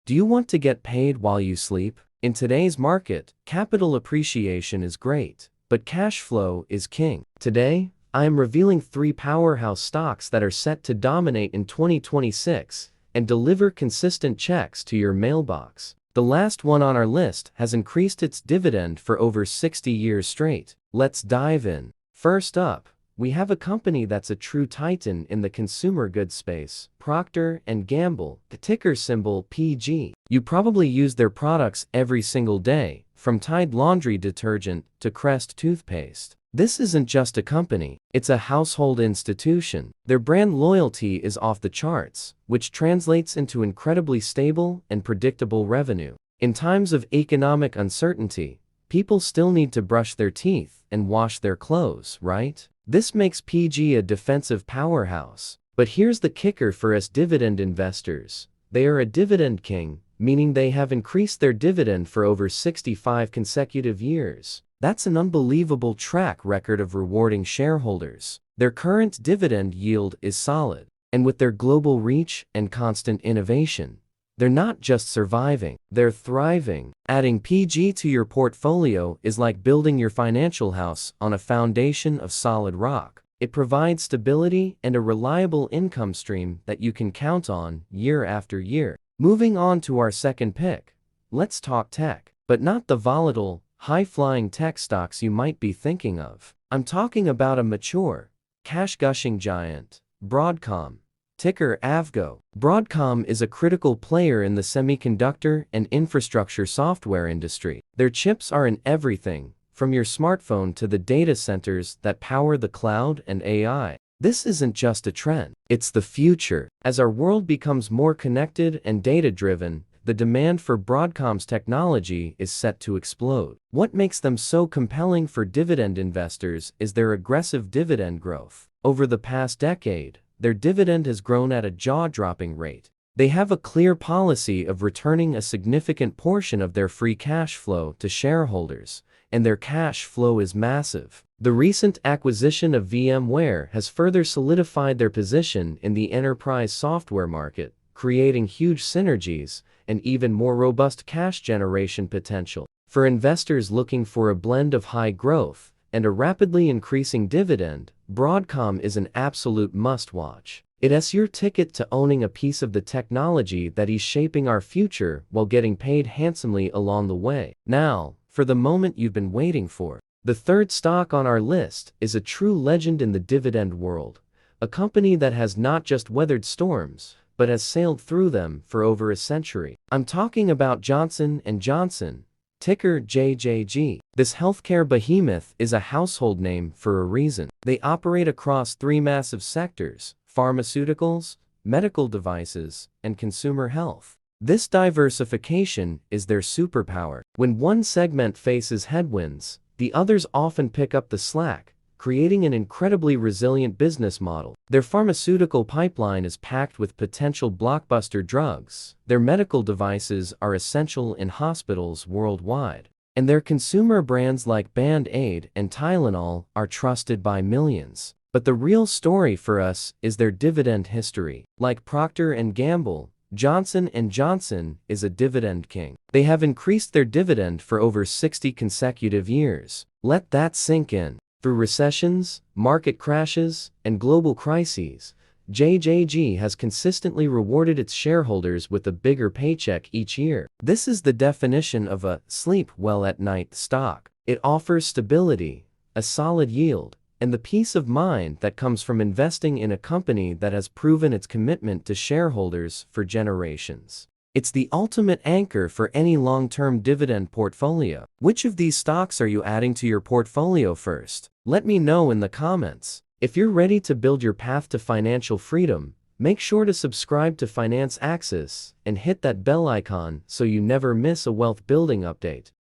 Do you want to get paid while you sleep? In today's market, capital appreciation is great, but cash flow is king. Today, I am revealing 3 powerhouse stocks that are set to dominate in 2026 and deliver consistent checks to your mailbox. The last one on our list has increased its dividend for over 60 years straight. Let's dive in. First up, we have a company that's a true titan in the consumer goods space, Procter & Gamble, the ticker symbol PG. You probably use their products every single day, from Tide laundry detergent to Crest toothpaste. This isn't just a company, it's a household institution. Their brand loyalty is off the charts, which translates into incredibly stable and predictable revenue. In times of economic uncertainty, people still need to brush their teeth and wash their clothes, right? This makes PG a defensive powerhouse. But here's the kicker for us dividend investors. They are a dividend king, meaning they have increased their dividend for over 65 consecutive years. That's an unbelievable track record of rewarding shareholders. Their current dividend yield is solid. And with their global reach and constant innovation, they're not just surviving, they're thriving. Adding PG to your portfolio is like building your financial house on a foundation of solid rock. It provides stability and a reliable income stream that you can count on year after year. Moving on to our second pick, let's talk tech, but not the volatile, high-flying tech stocks you might be thinking of. I'm talking about a mature, cash-gushing giant, Broadcom. Ticker AVGO. Broadcom is a critical player in the semiconductor and infrastructure software industry. Their chips are in everything, from your smartphone to the data centers that power the cloud and AI. This isn't just a trend, it's the future. As our world becomes more connected and data-driven, the demand for Broadcom's technology is set to explode. What makes them so compelling for dividend investors is their aggressive dividend growth. Over the past decade, their dividend has grown at a jaw-dropping rate. They have a clear policy of returning a significant portion of their free cash flow to shareholders, and their cash flow is massive. The recent acquisition of VMware has further solidified their position in the enterprise software market, creating huge synergies and even more robust cash generation potential. For investors looking for a blend of high growth and a rapidly increasing dividend, Broadcom is an absolute must-watch. It's your ticket to owning a piece of the technology that is shaping our future while getting paid handsomely along the way. Now, for the moment you've been waiting for. The third stock on our list is a true legend in the dividend world, a company that has not just weathered storms, but has sailed through them for over a century. I'm talking about Johnson & Johnson, ticker JJG. This healthcare behemoth is a household name for a reason. They operate across 3 massive sectors: pharmaceuticals, medical devices, and consumer health. This diversification is their superpower. When one segment faces headwinds, the others often pick up the slack, creating an incredibly resilient business model. Their pharmaceutical pipeline is packed with potential blockbuster drugs. Their medical devices are essential in hospitals worldwide. And their consumer brands like Band-Aid and Tylenol are trusted by millions. But the real story for us is their dividend history. Like Procter & Gamble, Johnson & Johnson is a dividend king. They have increased their dividend for over 60 consecutive years. Let that sink in. Through recessions, market crashes, and global crises, JJG has consistently rewarded its shareholders with a bigger paycheck each year. This is the definition of a sleep well at night stock. It offers stability, a solid yield, and the peace of mind that comes from investing in a company that has proven its commitment to shareholders for generations. It's the ultimate anchor for any long-term dividend portfolio. Which of these stocks are you adding to your portfolio first? Let me know in the comments. If you're ready to build your path to financial freedom, make sure to subscribe to Finance Access and hit that bell icon so you never miss a wealth building update.